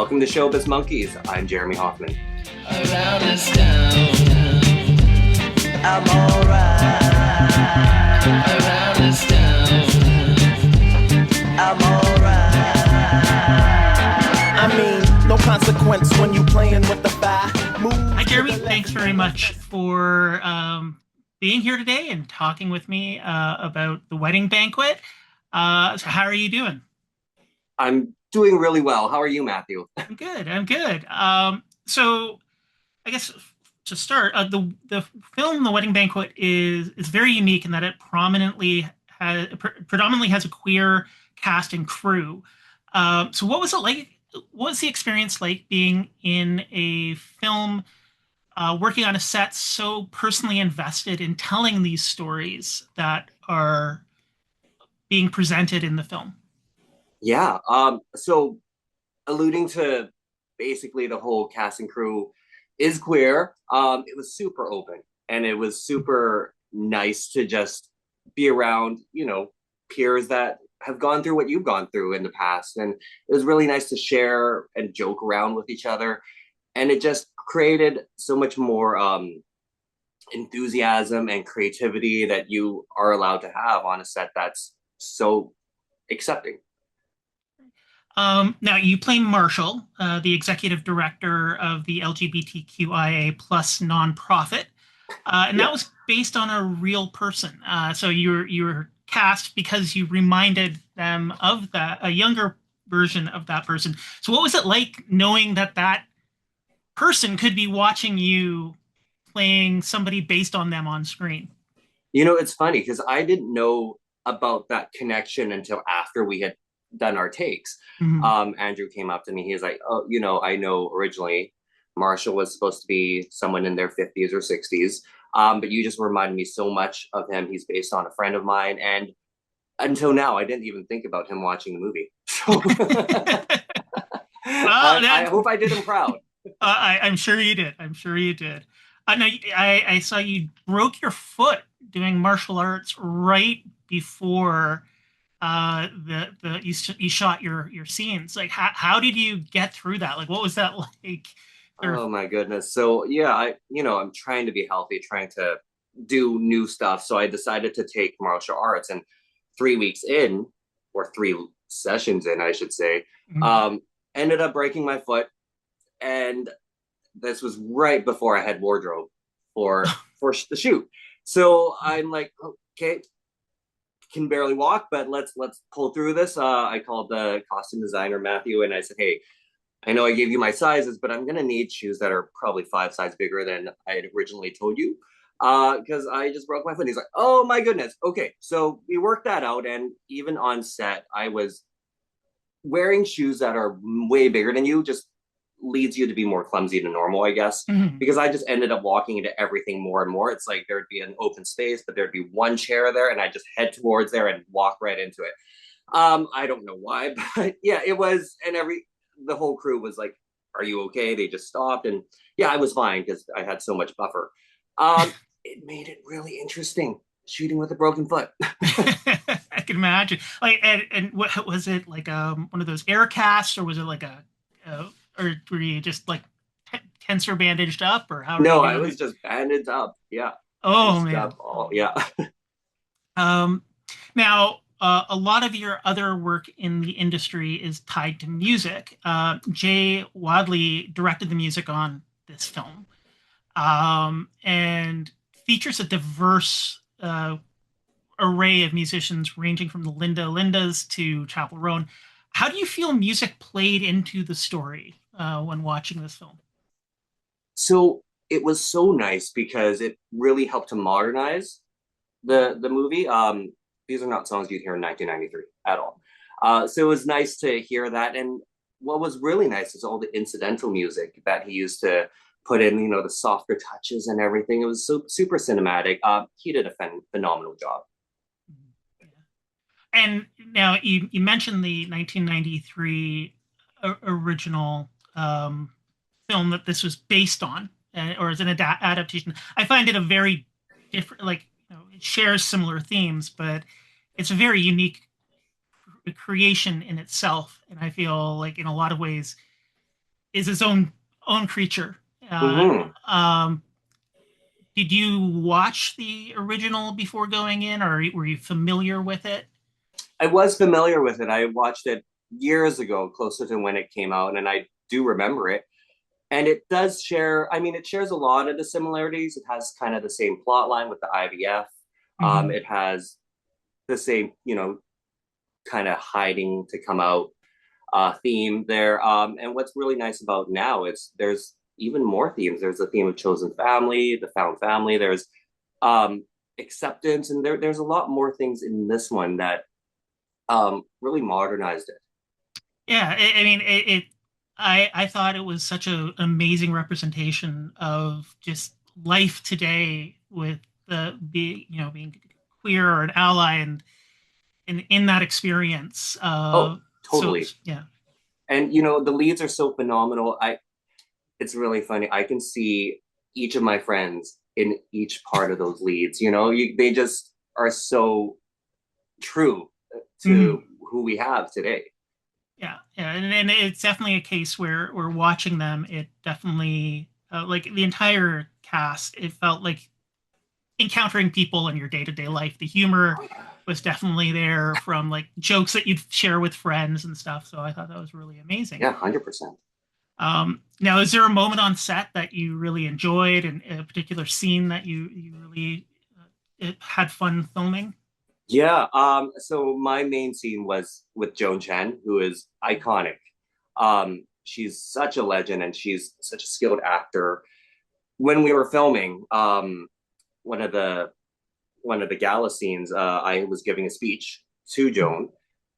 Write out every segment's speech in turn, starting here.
Welcome to Showbiz Monkeys. I'm Jeremy Hoffman. Around this town, I'm alright. Around this town, I'm alright. I mean, no consequence when you playing with the fire. Hi, Jeremy. Thanks very much for being here today and talking with me about the Wedding Banquet. So how are you doing? I'm doing really well. How are you, Matthew? I'm good. I'm good. So I guess to start, the film The Wedding Banquet is very unique in that it predominantly has a queer cast and crew. So what was it like? What was the experience like being in a film, working on a set so personally invested in telling these stories that are being presented in the film? Yeah. So alluding to basically the whole cast and crew is queer. It was super open and it was super nice to just be around, peers that have gone through what you've gone through in the past. And it was really nice to share and joke around with each other. And it just created so much more enthusiasm and creativity that you are allowed to have on a set that's so accepting. Now you play Marshall, the executive director of the LGBTQIA plus nonprofit, and that was based on a real person. So you were cast because you reminded them of a younger version of that person. So what was it like knowing that person could be watching you playing somebody based on them on screen? It's funny because I didn't know about that connection until after we had done our takes. Mm-hmm. Andrew came up to me. He's like, "Oh, I know originally Marshall was supposed to be someone in their 50s or 60s, but you just reminded me so much of him. He's based on a friend of mine." And until now, I didn't even think about him watching the movie. So I hope I did him proud. I'm sure you did. I'm sure you did. No, I saw you broke your foot doing martial arts right before you shot your scenes. Like how did you get through that? Like what was that like? Oh my goodness. So yeah, I'm trying to be healthy, trying to do new stuff. So I decided to take martial arts, and 3 weeks in, or 3 sessions in, I should say, Mhm. ended up breaking my foot. And this was right before I had wardrobe for the shoot. So I'm like, okay, can barely walk, but let's pull through this. I called the costume designer Matthew and I said, "Hey, I know I gave you my sizes, but I'm gonna need shoes that are probably 5 sizes bigger than I had originally told you, because I just broke my foot." He's like, "Oh my goodness, okay." So we worked that out, and even on set, I was wearing shoes that are way bigger than you. Just leads you to be more clumsy than normal, I guess, Mhm. because I just ended up walking into everything more and more. It's like there'd be an open space, but there'd be one chair there, and I just head towards there and walk right into it. I don't know why, but yeah, it was, and the whole crew was like, "Are you okay?" They just stopped, and yeah, I was fine because I had so much buffer. It made it really interesting shooting with a broken foot. I can imagine. Like, and what was it like? One of those air casts, or was it like or were you just like tensor bandaged up, or how are you No, I doing was it? just bandaged up. Yeah, Oh bandaged man. up. All yeah. Um, Now, a lot of your other work in the industry is tied to music. Jay Wadley directed the music on this film, and features a diverse array of musicians ranging from the Linda Lindas to Chapel Roan. How do you feel music played into the story when watching this film? So it was so nice because it really helped to modernize the movie. These are not songs you'd hear in 1993 at all. So it was nice to hear that. And what was really nice is all the incidental music that he used to put in, the softer touches and everything. It was so super cinematic. He did a phenomenal job. Yeah. And now you mentioned the 1993 original film that this was based on, or as an adaptation. I find it a very different, like it shares similar themes, but it's a very unique creation in itself. And I feel like in a lot of ways, is his own creature. Hmm. Did you watch the original before going in, or were you familiar with it? I was familiar with it. I watched it years ago, closer to when it came out, and I do remember it. And it does share, I mean, it shares a lot of the similarities. It has kind of the same plot line with the IVF. Hmm. It has the same, kind of hiding to come out theme there. And what's really nice about now is there's even more themes. There's the theme of chosen family, the found family. There's um, acceptance, and there's a lot more things in this one that really modernized it. Yeah, I mean, I thought it was such an amazing representation of just life today with the being queer or an ally and in that experience. Oh, So totally. yeah. And the leads are so phenomenal. It's really funny. I can see each of my friends in each part of those leads. They just are so true Mhm. to who we have today. Yeah, yeah, and it's definitely a case where we're watching them. It definitely like the entire cast. It felt like encountering people in your day to day life. The humor Oh yeah, was definitely there from like jokes that you'd share with friends and stuff. So I thought that was really amazing. yeah, 100%. Now, is there a moment on set that you really enjoyed and a particular scene that you really had fun filming? Yeah. So my main scene was with Joan Chen, who is iconic. She's such a legend, and she's such a skilled actor. When we were filming, one of the one of the gala scenes, I was giving a speech to Joan,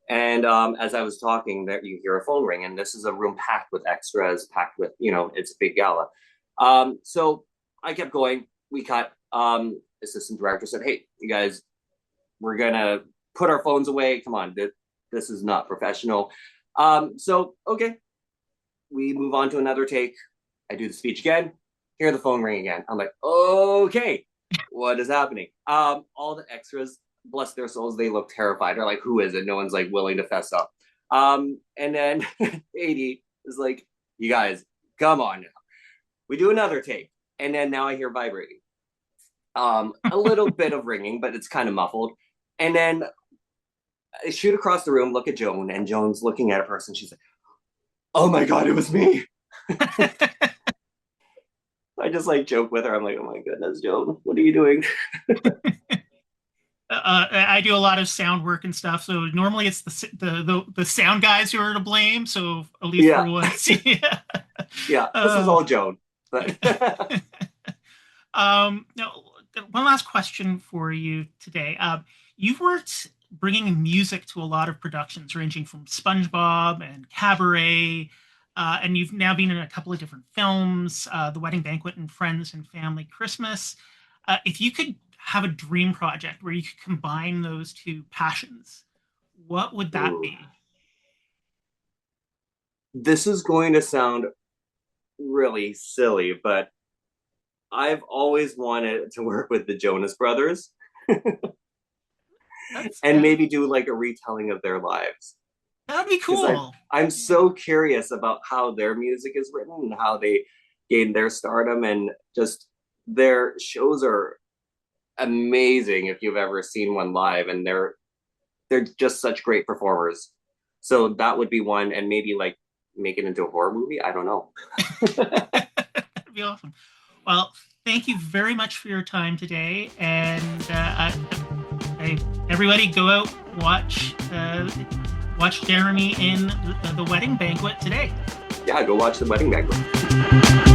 and as I was talking, there you hear a phone ring, and this is a room packed with extras, packed with it's a big gala. So I kept going. We cut. Assistant director said, "Hey, you guys, we're gonna put our phones away. Come on, this is not professional." So okay, we move on to another take. I do the speech again. Hear the phone ring again. I'm like, okay, what is happening? All the extras, bless their souls, they look terrified. They're like, who is it? No one's like willing to fess up. And then 80 is like, you guys, come on now. We do another take. And then now I hear vibrating. A little bit of ringing, but it's kind of muffled. And then I shoot across the room, look at Joan, and Joan's looking at a person. She's like, oh my God, it was me. I just like joke with her. I'm like, oh my goodness, Joan, what are you doing? I do a lot of sound work and stuff, so normally it's the sound guys who are to blame. So at least for Yeah, once, yeah. yeah, this is Uh, all Joan. But Now, one last question for you today. You've worked bringing music to a lot of productions, ranging from SpongeBob and Cabaret, and you've now been in a couple of different films, The Wedding Banquet and Friends and Family Christmas. If you could have a dream project where you could combine those two passions, what would that ooh, be? this is going to sound really silly, but I've always wanted to work with the Jonas Brothers That's and maybe do like a retelling of their lives. that would be Because cool. I'm Yeah. so curious about how their music is written and how they gained their stardom, and just their shows are amazing if you've ever seen one live, and they're just such great performers. So that would be one, and maybe like make it into a horror movie. I don't know. That'd be awesome. Well, thank you very much for your time today, and everybody go out watch Jeremy in the Wedding Banquet today. Yeah, go watch The Wedding Banquet.